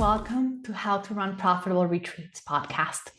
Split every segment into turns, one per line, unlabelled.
Welcome to How to Run Profitable Retreats podcast,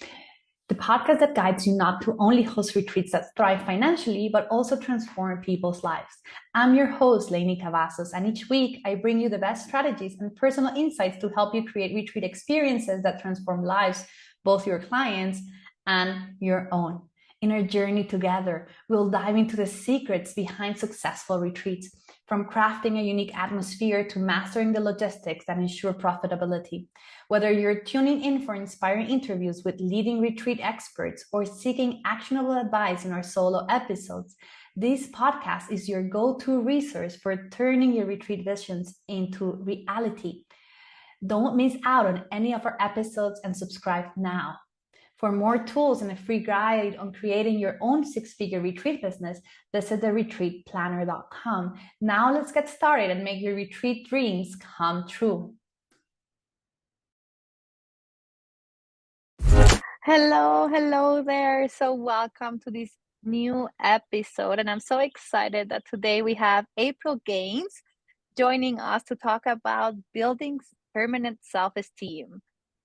the podcast that guides you not to only host retreats that thrive financially, but also transform people's lives. I'm your host, Lainey Cavazos, and each week I bring you the best strategies and personal insights to help you create retreat experiences that transform lives, both your clients and your own. In our journey together, we'll dive into the secrets behind successful retreats, from crafting a unique atmosphere to mastering the logistics that ensure profitability. Whether you're tuning in for inspiring interviews with leading retreat experts or seeking actionable advice in our solo episodes, this podcast is your go-to resource for turning your retreat visions into reality. Don't miss out on any of our episodes and subscribe now. For more tools and a free guide on creating your own six-figure retreat business, visit theretreatplanner.com. Now let's get started and make your retreat dreams come true.
Hello there. So welcome to this new episode. And I'm so excited that today we have April Gaines joining us to talk about building permanent self-esteem.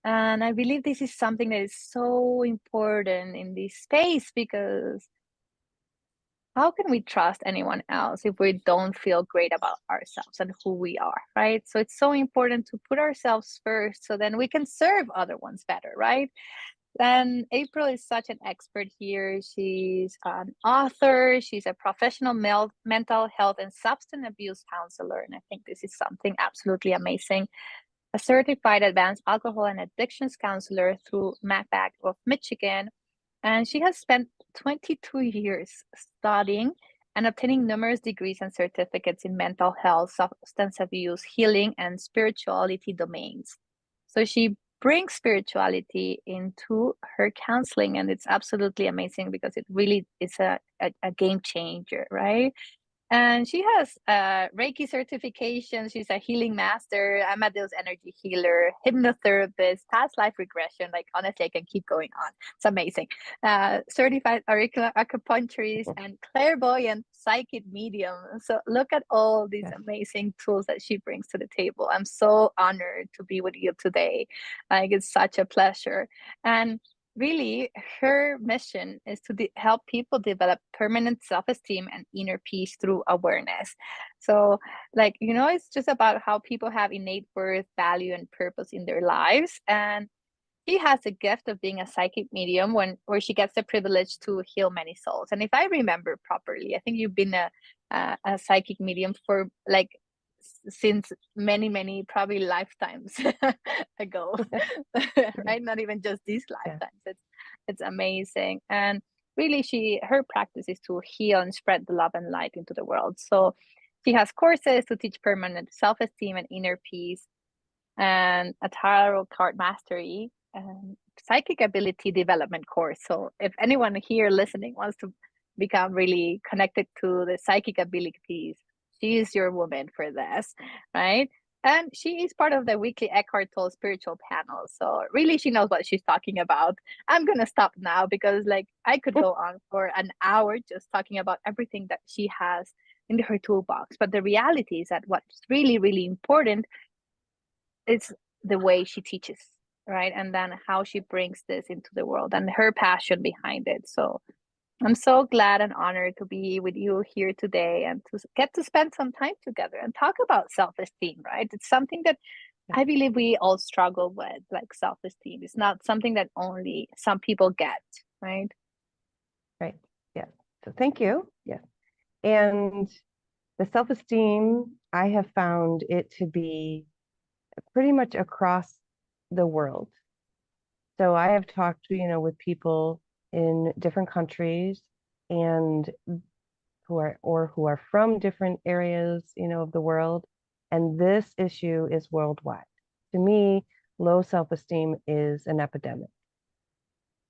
And I believe this is something that is so important in this space, because how can we trust anyone else if we don't feel great about ourselves and who we are, right? So it's so important to put ourselves first so then we can serve other ones better, right? And April is such an expert here. She's an author, she's a professional mental health and substance abuse counselor. And I think this is something absolutely amazing. A certified advanced alcohol and addictions counselor through MACBAC of Michigan. And she has spent 22 years studying and obtaining numerous degrees and certificates in mental health, substance abuse, healing, and spirituality domains. So she brings spirituality into her counseling, and it's absolutely amazing because it really is a game changer, right? And she has Reiki certification. She's a healing master, Amadeus energy healer, hypnotherapist, past life regression. Like, honestly, I can keep going on. It's amazing. Certified auricular acupuncturist and clairvoyant psychic medium. So look at all these amazing tools that she brings to the table. I'm so honored to be with you today. Like, it's such a pleasure. And really, her mission is to help people develop permanent self-esteem and inner peace through awareness. So, like, it's just about how people have innate worth, value, and purpose in their lives. And she has the gift of being a psychic medium where she gets the privilege to heal many souls. And if I remember properly, I think you've been a psychic medium for like since many probably lifetimes ago. Right, not even just these lifetimes. It's amazing. And really, her practice is to heal and spread the love and light into the world. So she has courses to teach permanent self-esteem and inner peace, and a tarot card mastery and psychic ability development course. So if anyone here listening wants to become really connected to the psychic abilities, she is your woman for this, right? And she is part of the weekly Eckhart Tolle spiritual panel. So really, she knows what she's talking about. I'm going to stop now because I could go on for an hour just talking about everything that she has in her toolbox. But the reality is that what's really, really important is the way she teaches, right? And then how she brings this into the world and her passion behind it. So I'm so glad and honored to be with you here today and to get to spend some time together and talk about self-esteem, right? It's something that I believe we all struggle with, like self-esteem. It's not something that only some people get, right?
Right. Yeah. So thank you. Yeah. And the self-esteem, I have found it to be pretty much across the world. So I have talked, with people in different countries and who are from different areas, of the world. And this issue is worldwide. To me, low self-esteem is an epidemic.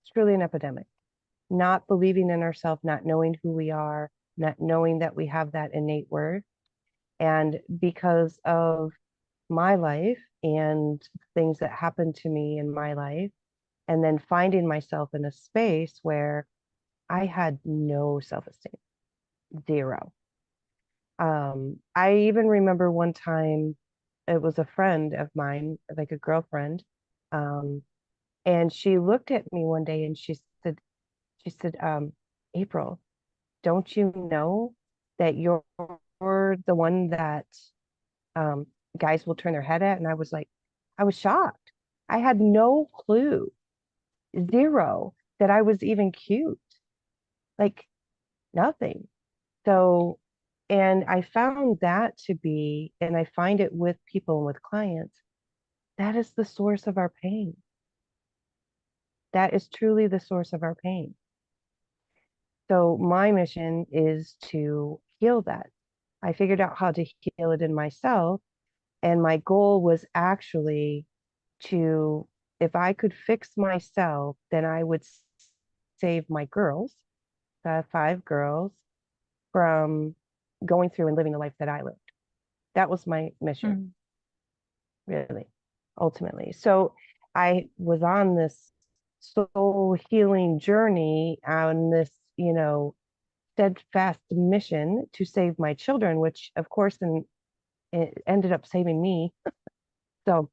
It's truly an epidemic. Not believing in ourselves, not knowing who we are, not knowing that we have that innate worth. And because of my life and things that happened to me in my life, and then finding myself in a space where I had no self-esteem, zero. I even remember one time it was a friend of mine, like a girlfriend. And she looked at me one day and she said, April, don't you know that you're the one that um, guys will turn their head at? And I was shocked. I had no clue, zero, that I was even cute, like nothing. So, and I found that to be, and I find it with people and with clients, that is the source of our pain. That is truly the source of our pain. So my mission is to heal that. I figured out how to heal it in myself. And my goal was actually to, if I could fix myself, then I would save my girls, I have 5 girls, from going through and living the life that I lived. That was my mission, really, ultimately. So I was on this soul healing journey, on this, steadfast mission to save my children, which of course, and it ended up saving me. So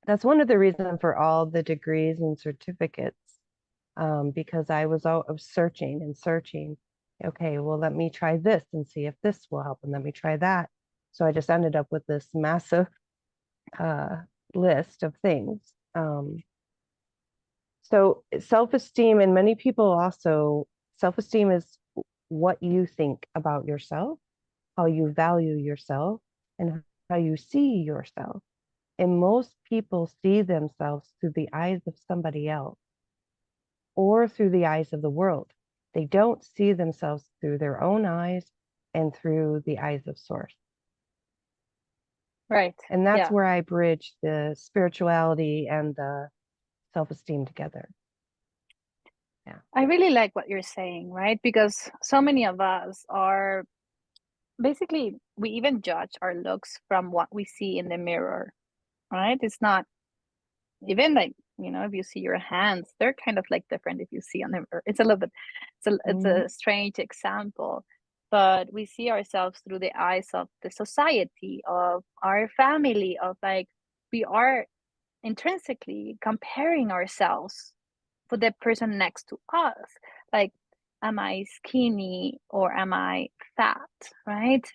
that's one of the reasons for all the degrees and certificates, because I was searching and searching. Okay, well, let me try this and see if this will help, and let me try that. So I just ended up with this massive uh, list of things. So self-esteem, and many people also, self-esteem is what you think about yourself, how you value yourself, and how you see yourself. And most people see themselves through the eyes of somebody else or through the eyes of the world. They don't see themselves through their own eyes and through the eyes of source.
Right.
And that's
Yeah.
where I bridge the spirituality and the self-esteem together. Yeah.
I really like what you're saying, right? Because so many of us are basically, we even judge our looks from what we see in the mirror, right? It's not even like, if you see your hands, they're kind of like different if you see on the mirror. It's a little bit, it's
Mhm.
a strange example, but we see ourselves through the eyes of the society, of our family, of like, we are intrinsically comparing ourselves with the person next to us. Like, am I skinny or am I fat, right?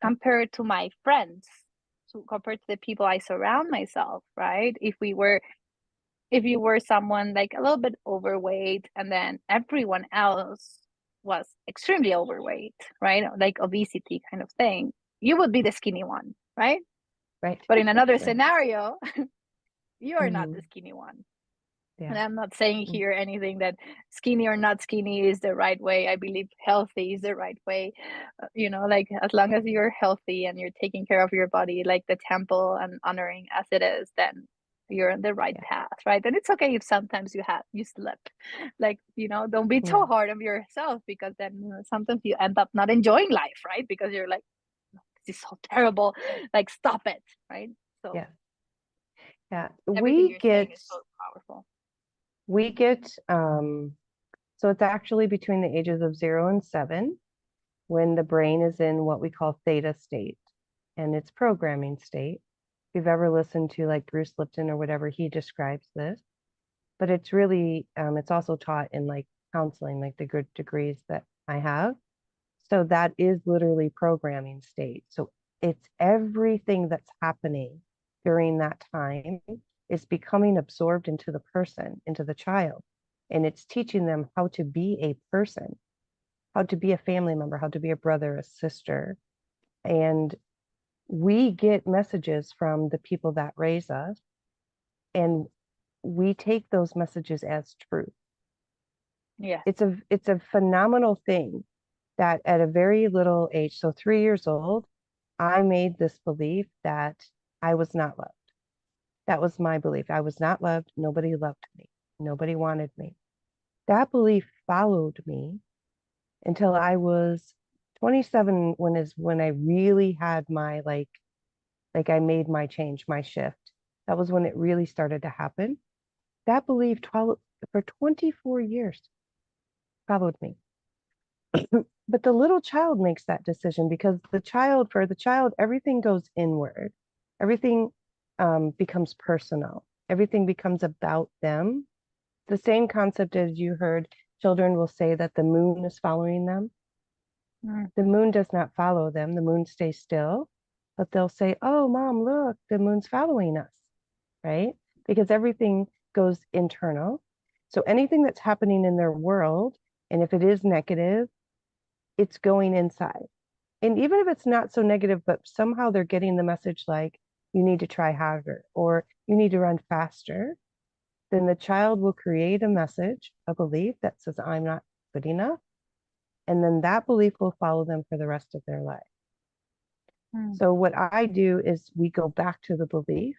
Compared to my friends, compared to the people I surround myself, right? If you were someone like a little bit overweight and then everyone else was extremely overweight, right? Like obesity kind of thing, you would be the skinny one, right?
Right.
But in another
Right.
scenario, you are not the
Mhm.
skinny one.
Yeah.
And I'm not saying here anything that skinny or not skinny is the right way. I believe healthy is the right way. Like as long as you're healthy and you're taking care of your body like the temple and honoring as it is, then you're on the right
Yeah.
path, right? And it's okay if sometimes you slip. Like, don't be so
Yeah.
hard on yourself, because then sometimes you end up not enjoying life, right? Because you're like, this is so terrible. Like, stop it, right? So
Yeah. Yeah.
everything you're saying is so powerful.
We get so it's actually between the ages of 0 and 7 when the brain is in what we call theta state and its programming state. If you've ever listened to like Bruce Lipton or whatever, he describes this, but it's really it's also taught in like counseling, like the good degrees that I have. So that is literally programming state. So it's everything that's happening during that time is becoming absorbed into the person, into the child. And it's teaching them how to be a person, how to be a family member, how to be a brother, a sister. And we get messages from the people that raise us, and we take those messages as truth.
Yeah.
It's a phenomenal thing that at a very little age, so 3 years old, I made this belief that I was not loved. That was my belief. I was not loved. Nobody loved me. Nobody wanted me. That belief followed me until I was 27, when I really had my like I made my change, my shift. That was when it really started to happen. That belief for 24 years followed me. But the little child makes that decision because for the child, everything goes inward. Everything becomes personal. Everything becomes about them. The same concept as you heard children will say that the moon is following them. The moon does not follow them. The moon stays still, but they'll say, "Oh, mom, look, the moon's following us," right? Because everything goes internal. So anything that's happening in their world, and if it is negative, it's going inside. And even if it's not so negative, but somehow they're getting the message like, you need to try harder or you need to run faster, then the child will create a message, a belief that says, I'm not good enough. And then that belief will follow them for the rest of their life. So what I do is we go back to the belief.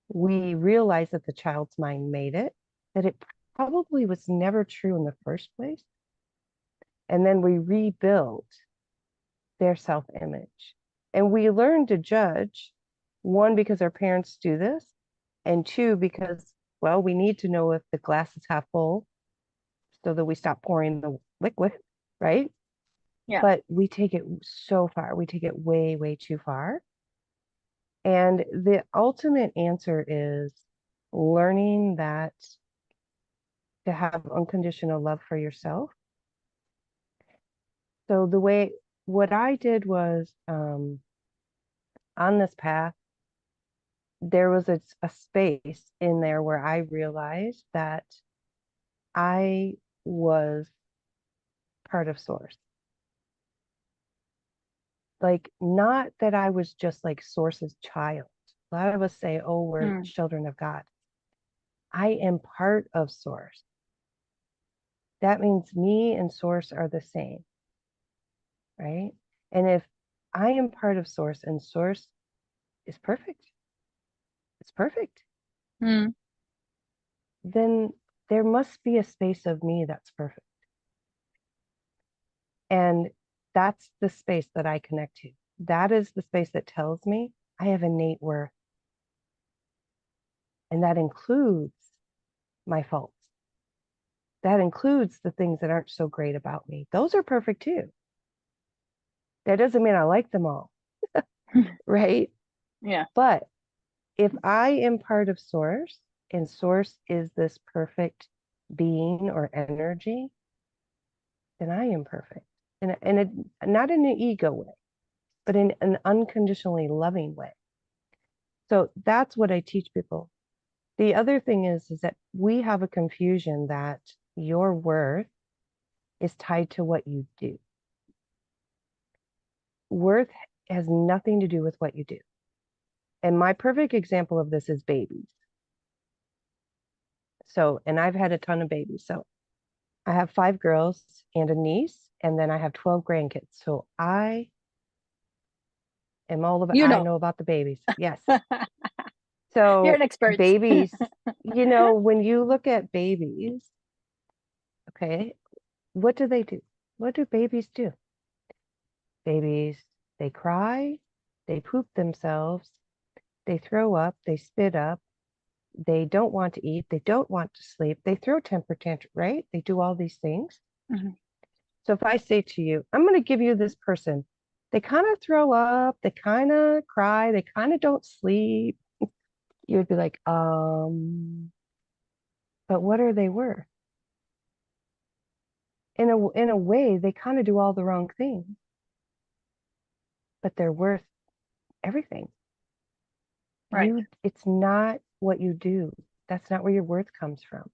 We realize that the child's mind made it, that it probably was never true in the first place. And then we rebuild their self-image. And we learn to judge, one, because our parents do this, and two, because, well, we need to know if the glass is half full so that we stop pouring the liquid, right?
Yeah.
But we take it so far. We take it way, way too far. And the ultimate answer is learning that to have unconditional love for yourself. So what I did was on this path, there was a space in there where I realized that I was part of source. Like, not that I was just like source's child. A lot of us say, oh, we're children of God. I am part of source. That means me and source are the same, right? And if I am part of source and source is perfect, it's perfect, then there must be a space of me that's perfect. And that's the space that I connect to. That is the space that tells me I have innate worth. And that includes my faults. That includes the things that aren't so great about me. Those are perfect too. That doesn't mean I like them all, right?
Yeah.
But if I am part of source and source is this perfect being or energy, then I am perfect. And not in an ego way, but in an unconditionally loving way. So that's what I teach people. The other thing is that we have a confusion that your worth is tied to what you do. Worth has nothing to do with what you do. And my perfect example of this is babies. So, and I've had a ton of babies. So I have 5 girls and a niece, and then I have 12 grandkids. So I am all about, I know about the babies. Yes. So
you're an expert.
babies, when you look at babies, okay, what do they do? What do babies do? Babies, they cry, they poop themselves, they throw up, they spit up, they don't want to eat, they don't want to sleep, they throw temper tantrum, right? They do all these things. So if I say to you, I'm going to give you this person, they kind of throw up, they kind of cry, they kind of don't sleep, you would be like, but what are they worth? In a way, they kind of do all the wrong things, but they're worth everything.
Right.
It's not what you do. That's not where your worth comes from.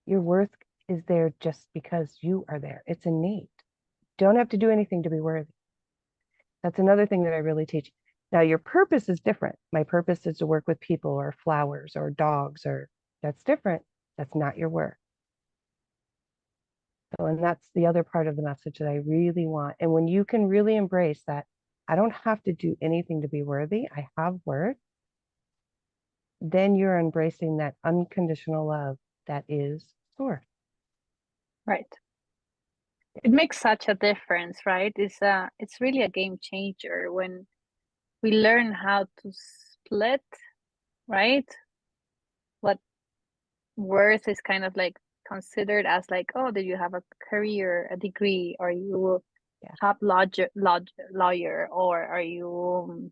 Your worth is there just because you are there. It's innate. Don't have to do anything to be worthy. That's another thing that I really teach. Now, your purpose is different. My purpose is to work with people or flowers or dogs, or that's different. That's not your worth. So, and that's the other part of the message that I really want. And when you can really embrace that, I don't have to do anything to be worthy. I have worth. Then you're embracing that unconditional love that is source.
Right. It makes such a difference, right? It's really a game changer when we learn how to split, right? What worth is kind of like considered as like, oh, did you have a career, a degree, are you top lawyer, or are you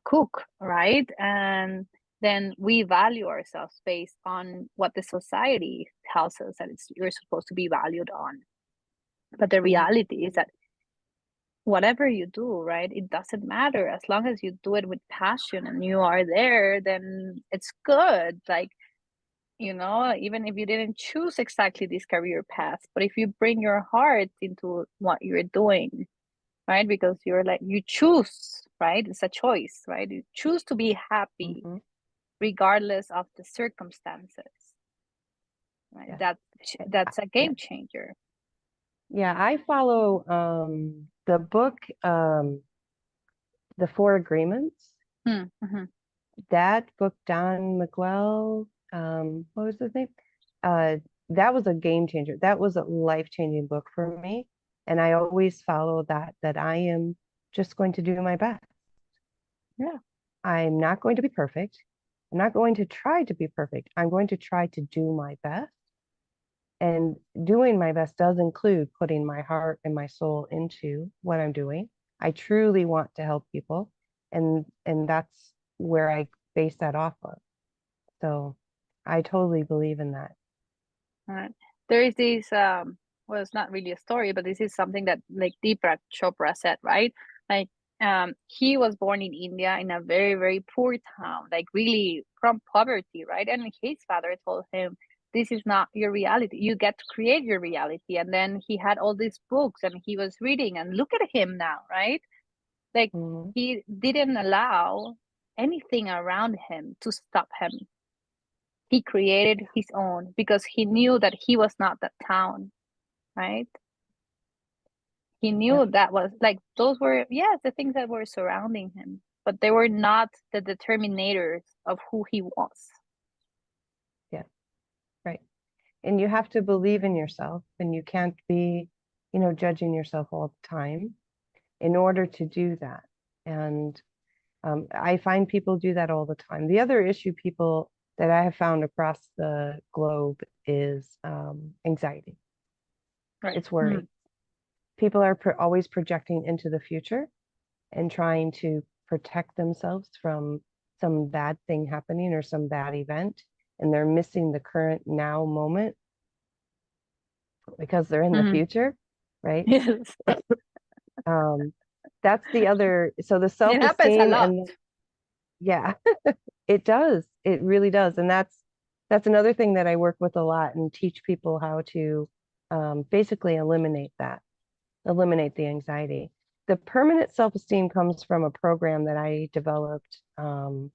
cook, right? And then we value ourselves based on what the society tells us that you're supposed to be valued on. But the reality is that whatever you do, right, it doesn't matter as long as you do it with passion and you are there, then it's good. Like, even if you didn't choose exactly this career path, but if you bring your heart into what you're doing, right, because you're like, you choose, right, it's a choice, right, you choose to be happy regardless of the circumstances, right? That's a game changer.
Yeah, I follow the book, The Four Agreements.
Mm-hmm.
That book, Don Miguel, what was his name? That was a game changer. That was a life-changing book for me. And I always follow that I am just going to do my best.
Yeah.
I'm not going to be perfect. I'm not going to try to be perfect. I'm going to try to do my best. And doing my best does include putting my heart and my soul into what I'm doing. I truly want to help people. And that's where I base that off of. So I totally believe in that.
All right. There is this well, it's not really a story, but this is something that like Deepak Chopra said, right? Like he was born in India in a very, very poor town, like really from poverty, right? And his father told him, this is not your reality. You get to create your reality. And then he had all these books and he was reading, and look at him now, right? Like he didn't allow anything around him to stop him. He created his own because he knew that he was not that town, right? He knew that was like, those were, yes, the things that were surrounding him, but they were not the determinators of who he was.
Yeah, right. And you have to believe in yourself, and you can't be, judging yourself all the time in order to do that. And I find people do that all the time. The other issue people that I have found across the globe is anxiety.
Right.
It's worry. People are always projecting into the future and trying to protect themselves from some bad thing happening or some bad event, and they're missing the current now moment because they're in the future, right?
Yes.
That's the other. So the
It happens a
self-esteem
lot.
and yeah, it does. It really does. And that's another thing that I work with a lot and teach people how to basically eliminate the anxiety. The permanent self-esteem comes from a program that I developed to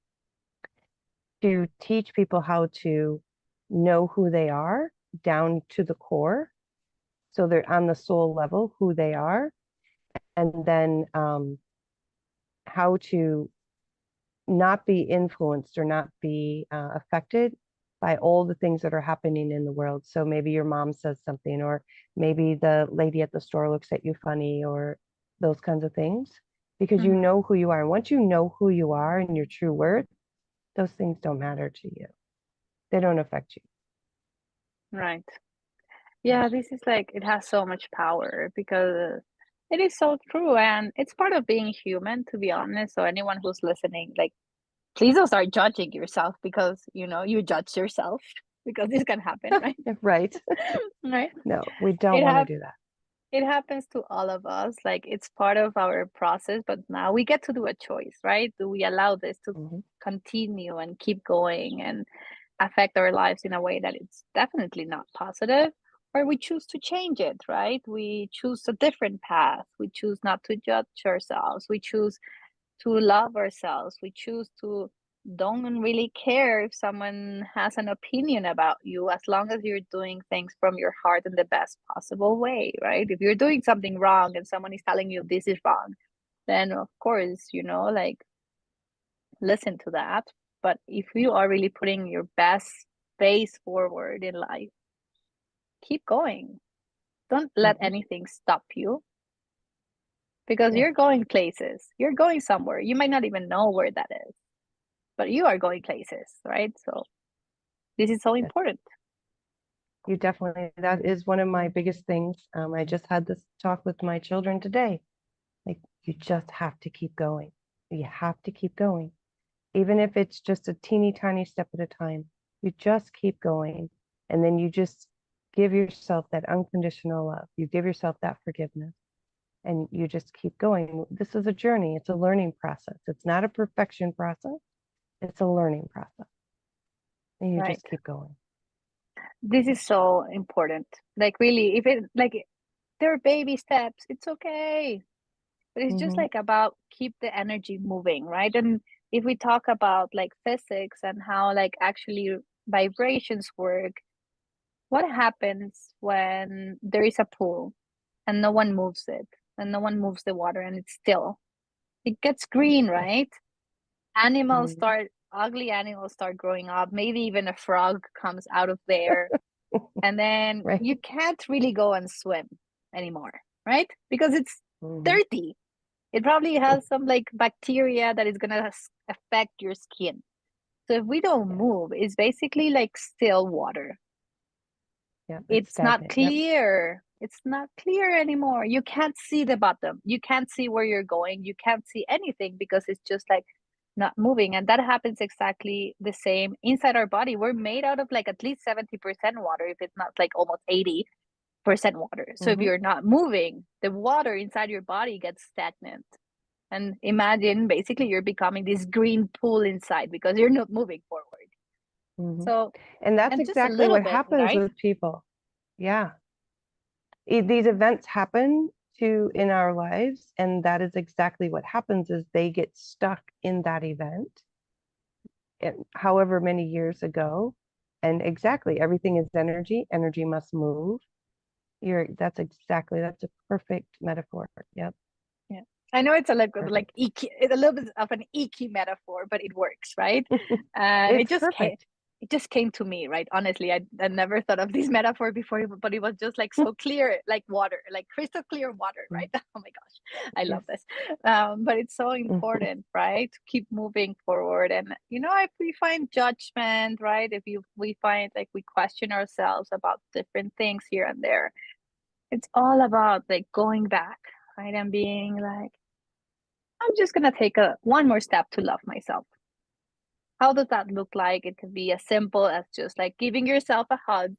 teach people how to know who they are down to the core. So they're on the soul level, who they are, and then how to not be influenced or not be affected by all the things that are happening in the world. So maybe your mom says something, or maybe the lady at the store looks at you funny, or those kinds of things, because you know who you are. And once you know who you are and your true worth, those things don't matter to you. They don't affect you.
Right. Yeah, this is like, it has so much power because it is so true. And it's part of being human, to be honest. So anyone who's listening, like, please don't start judging yourself because, you judge yourself because this can happen, right?
Right.
Right.
No, we don't
It
want
hap-
to do that.
it happens to all of us. Like, it's part of our process, but now we get to do a choice, right? Do we allow this to continue and keep going and affect our lives in a way that it's definitely not positive, or we choose to change it, right? We choose a different path. We choose not to judge ourselves. We choose to love ourselves. We choose to don't really care if someone has an opinion about you, as long as you're doing things from your heart in the best possible way, right? If you're doing something wrong and someone is telling you this is wrong, then of course, like, listen to that. But if you are really putting your best face forward in life, keep going. Don't let anything stop you, because you're going places. You're going somewhere. You might not even know where that is, but you are going places, right? So this is so important.
You definitely, that is one of my biggest things. I just had this talk with my children today. Like, you just have to keep going. You have to keep going. Even if it's just a teeny tiny step at a time, you just keep going. And then you just give yourself that unconditional love. You give yourself that forgiveness and you just keep going. This is a journey. It's a learning process. It's not a perfection process. It's a learning process. And you
Right.
just keep going.
This is so important. Like really, if it like there are baby steps, it's okay. But it's just like about keep the energy moving, right? And if we talk about like physics and how like actually vibrations work, what happens when there is a pool and no one moves it and no one moves the water and it's still? It gets green, right? Animals start, ugly animals start growing up. Maybe even a frog comes out of there. And then
Right.
you can't really go and swim anymore, right? Because it's dirty. It probably has some like bacteria that is gonna affect your skin. So if we don't move, it's basically like still water.
Yeah,
It's not
stagnant. Yep.
clear. It's not clear anymore. You can't see the bottom. You can't see where you're going. You can't see anything because it's just like not moving. And that happens exactly the same inside our body. We're made out of like at least 70% water, if it's not like almost 80% water. So if you're not moving, the water inside your body gets stagnant. And imagine basically you're becoming this green pool inside because you're not moving forward. So,
And that's
and just a
exactly
little
what
bit,
happens
right?
with people. Yeah. These events happen in our lives, and that is exactly what happens is they get stuck in that event however many years ago. And exactly, everything is energy. Energy must move. That's a perfect metaphor. Yep.
Yeah. I know it's a like
Perfect.
icky, it's a little bit of an icky metaphor, but it works, right? And
It's perfect.
it just came to me, right? Honestly, I never thought of this metaphor before, but it was just like so clear, like water, like crystal clear water, right? Oh my gosh, I love
Yes.
this. But it's so important, right? To keep moving forward. And if we find judgment, right? If we find like we question ourselves about different things here and there, it's all about like going back, right? And being like, I'm just gonna take one more step to love myself. How does that look like? It can be as simple as just like giving yourself a hug,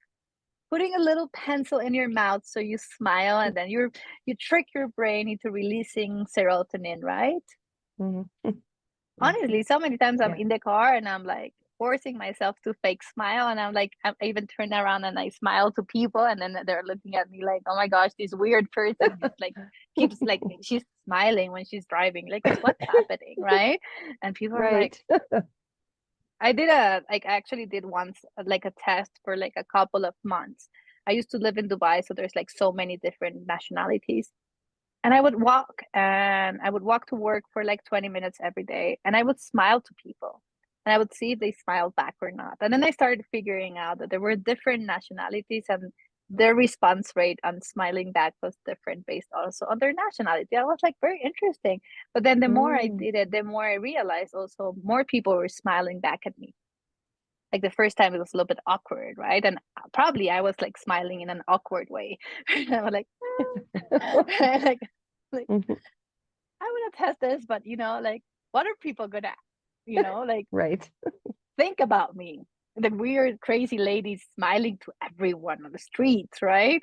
putting a little pencil in your mouth so you smile, and then you trick your brain into releasing serotonin, right? Honestly, so many times I'm
Yeah.
in the car and I'm like forcing myself to fake smile, and I'm like, I even turn around and I smile to people, and then they're looking at me like, oh my gosh, this weird person is like keeps like she's smiling when she's driving, like what's happening, right? And people are like,
Right.
I actually did once like a test for like a couple of months. I used to live in Dubai, so there's like so many different nationalities. And I would walk to work for like 20 minutes every day, and I would smile to people and I would see if they smiled back or not. And then I started figuring out that there were different nationalities and their response rate on smiling back was different based also on their nationality. I was like, very interesting. But then the more I did it, the more I realized also more people were smiling back at me. Like the first time it was a little bit awkward, right? And probably I was like smiling in an awkward way. I was like, like, like I want to test this, but like, what are people gonna, like,
Right.
think about me? The weird, crazy lady smiling to everyone on the streets, right?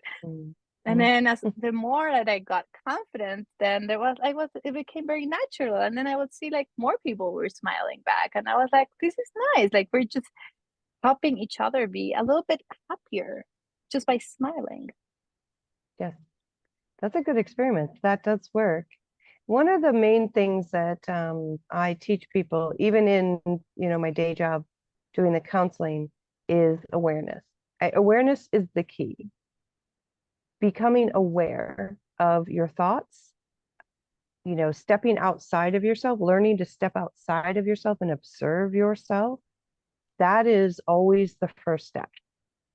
And then as the more that I got confident, then it became very natural. And then I would see like more people were smiling back. And I was like, this is nice. Like we're just helping each other be a little bit happier just by smiling.
Yes. That's a good experiment. That does work. One of the main things that I teach people, even in my day job, doing the counseling, is awareness. Awareness is the key. Becoming aware of your thoughts, stepping outside of yourself, learning to step outside of yourself and observe yourself. That is always the first step.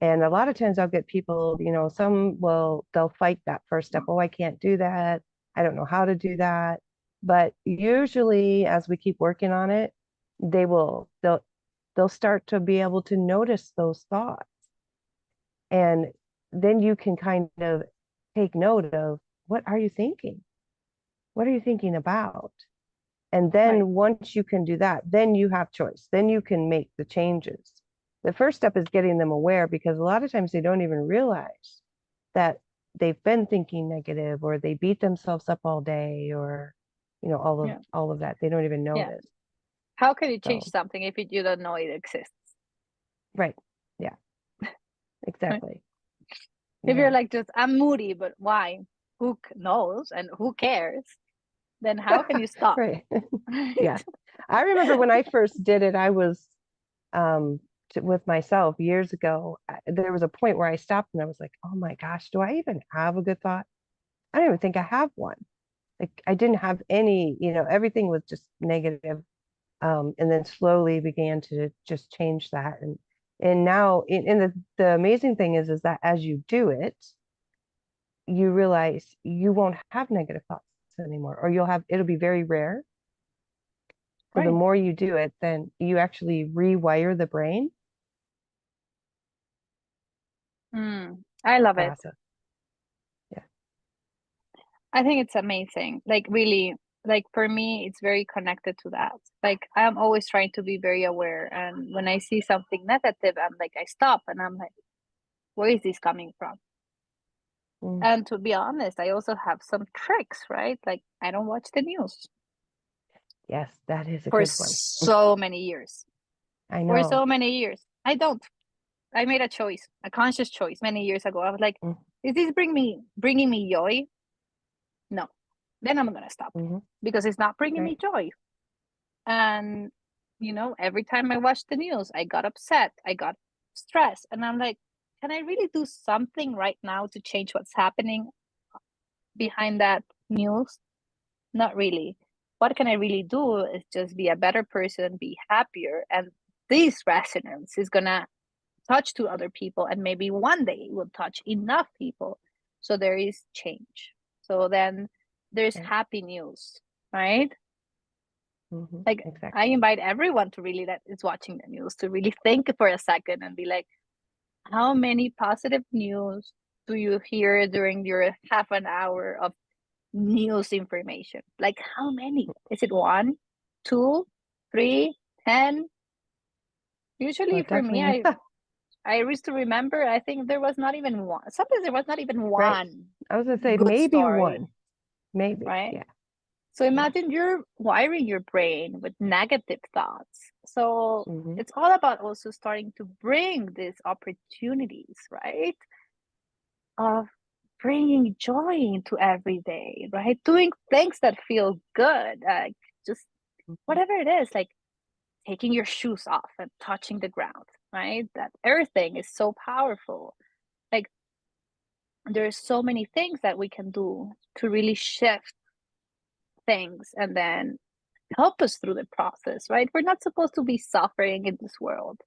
And a lot of times I'll get people, they'll fight that first step. Oh, I can't do that. I don't know how to do that. But usually as we keep working on it, they'll start to be able to notice those thoughts. And then you can kind of take note of, what are you thinking? What are you thinking about? And then
Right.
once you can do that, then you have choice. Then you can make the changes. The first step is getting them aware, because a lot of times they don't even realize that they've been thinking negative, or they beat themselves up all day, or
Yeah.
all of that. They don't even
Yeah.
notice.
How can you change
So
something if you don't know it exists?
right. Yeah,
Right?
exactly.
If you're
Yeah.
like, just I'm moody, but why? Who knows and who cares? Then how can you stop?
Right.
Right?
Yeah. I remember when I first did it, I was with myself years ago. There was a point where I stopped and I was like, oh my gosh, do I even have a good thought? I don't even think I have one. Like I didn't have any, everything was just negative. And then slowly began to just change that. And now in the amazing thing is that as you do it, you realize you won't have negative thoughts anymore, or it'll be very rare. So the
Right.
more you do it, then you actually rewire the brain
I love it.
process. Yeah.
I think it's amazing. Like really, like for me, it's very connected to that. Like I'm always trying to be very aware. And when I see something negative, I'm like, I stop and I'm like, where is this coming from?
Mm.
And to be honest, I also have some tricks, right? Like I don't watch the news
Yes, that is a
for
good one.
so many years.
I
For
know.
so many years. I don't. I made a choice, a conscious choice many years ago. I was like,
Mm,
is this bringing me joy? No. Then I'm gonna stop
mhm.
because it's not bringing me
Right.
joy. And every time I watched the news, I got upset, I got stressed, and I'm like, can I really do something right now to change what's happening behind that news? Not really. What can I really do is just be a better person, be happier, and this resonance is gonna touch to other people, and maybe one day it will touch enough people so there is change. So then there's
Right.
happy news, right? Like I
Exactly.
invite everyone to really that is watching the news to really think for a second and be like, how many positive news do you hear during your half an hour of news information? Like how many? Is it one, two, three, 10?
Well,
Usually for me,
definitely.
I used to remember, I think there was not even one. Sometimes there was not even
Right.
one
I was gonna say
good
maybe
story,
one. Maybe.
right?
Yeah.
So
Yeah.
imagine you're wiring your brain with negative thoughts. So
Hmm.
it's all about also starting to bring these opportunities, right? Of bringing joy into every day, right? Doing things that feel good, like just
Hmm.
whatever it is, like taking your shoes off and touching the ground, right? That everything is so powerful. Like there's so many things that we can do to really shift things and then help us through the process, right? We're not supposed to be suffering in this world.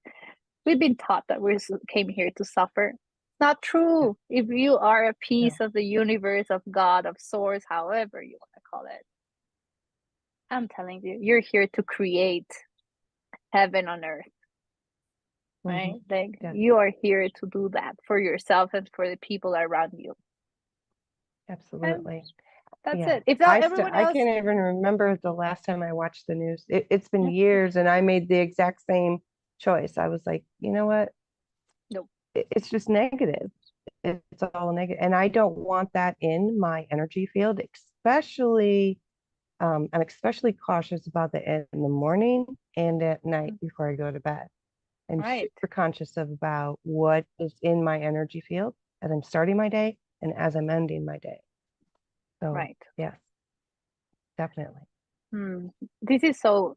We've been taught that we came here to suffer. Not
Yeah.
true. If you are a piece
No.
of the universe, of God, of source, however you want to call it, I'm telling you, you're here to create heaven on earth,
Hmm.
right? Like
Yes.
you are here to do that for yourself and for the people around you. And
Absolutely.
that's
Yeah.
it. If not everyone
I
else,
can't even remember the last time I watched the news. It's been
yeah,
years, and I made the exact same choice. I was like, you know what?
no,
It's just negative. It's all negative. And I don't want that in my energy field, especially I'm especially cautious about that in the morning and at night before I go to bed. I'm
right,
super conscious about what is in my energy field as I'm starting my day and as I'm ending my day. So
right.
yes, definitely.
Hmm. This is so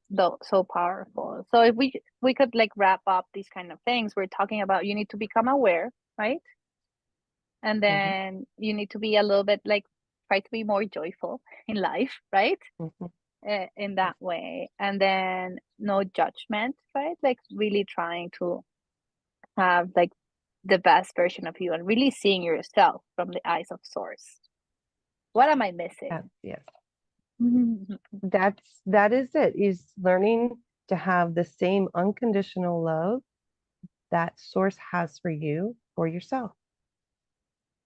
powerful. So if we could like wrap up these kind of things, we're talking about you need to become aware, right? And
Hmm.
then you need to be a little bit like try to be more joyful in life, right?
Hmm.
In
Yes.
that way, and then no judgment, right? Like really trying to have like the best version of you and really seeing yourself from the eyes of source. What am I missing?
Yes. That is it, is learning to have the same unconditional love that source has for you for yourself.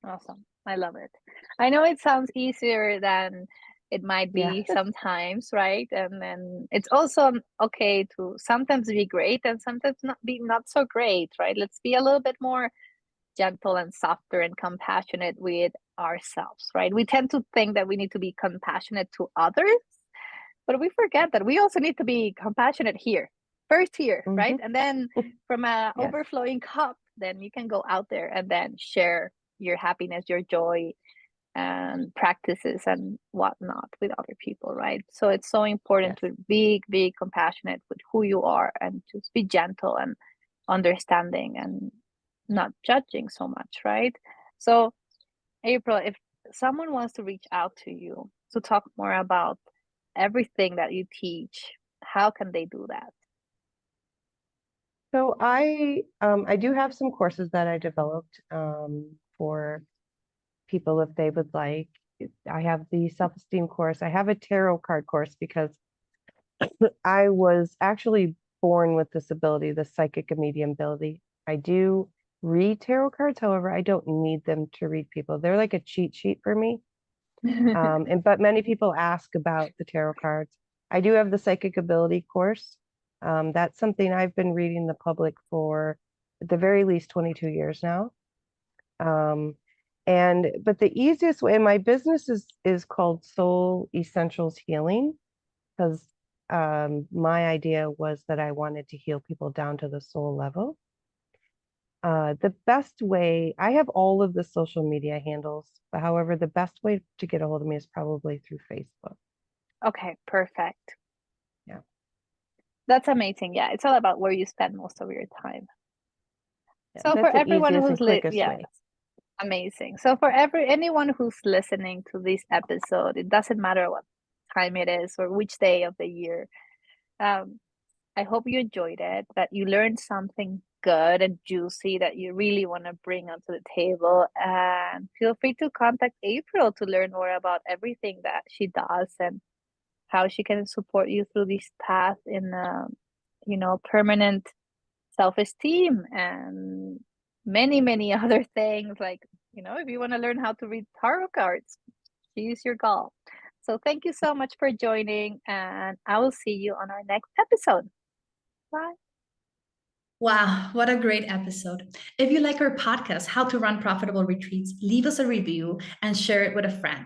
Awesome. I love it. I know it sounds easier than It might
Yeah.
be sometimes, right? And then it's also okay to sometimes be great and sometimes not so great, right? Let's be a little bit more gentle and softer and compassionate with ourselves, right? We tend to think that we need to be compassionate to others, but we forget that we also need to be compassionate here, first here, right? And then from a
Yes.
overflowing cup, then you can go out there and then share your happiness, your joy, and practices and whatnot with other people, right? So it's so important
Yes.
to be compassionate with who you are and just be gentle and understanding and not judging so much, right? So, April, if someone wants to reach out to you to talk more about everything that you teach, how can they do that?
So I do have some courses that I developed for people if they would like. I have the self-esteem course. I have a tarot card course because I was actually born with this ability, the psychic and medium ability. I do read tarot cards, however, I don't need them to read people. They're like a cheat sheet for me. But many people ask about the tarot cards. I do have the psychic ability course. That's something I've been reading the public for at the very least 22 years now. But the easiest way, and my business is called Soul Essentials Healing, because my idea was that I wanted to heal people down to the soul level. The best way, I have all of the social media handles. However, the best way to get a hold of me is probably through Facebook.
Okay, perfect.
Yeah.
That's amazing. Yeah, it's all about where you spend most of your time.
Yeah,
So
that's
for
the
everyone
easiest
who's
and quickest way.
amazing. So for anyone who's listening to this episode, it doesn't matter what time it is or which day of the year. I hope you enjoyed it, that you learned something good and juicy that you really want to bring onto the table. And feel free to contact April to learn more about everything that she does and how she can support you through this path in, permanent self-esteem and many other things. Like, if you want to learn how to read tarot cards, she's your girl. So thank you so much for joining, and I will see you on our next episode. Bye.
Wow, what a great episode. If you like our podcast, How to Run Profitable Retreats, leave us a review and share it with a friend.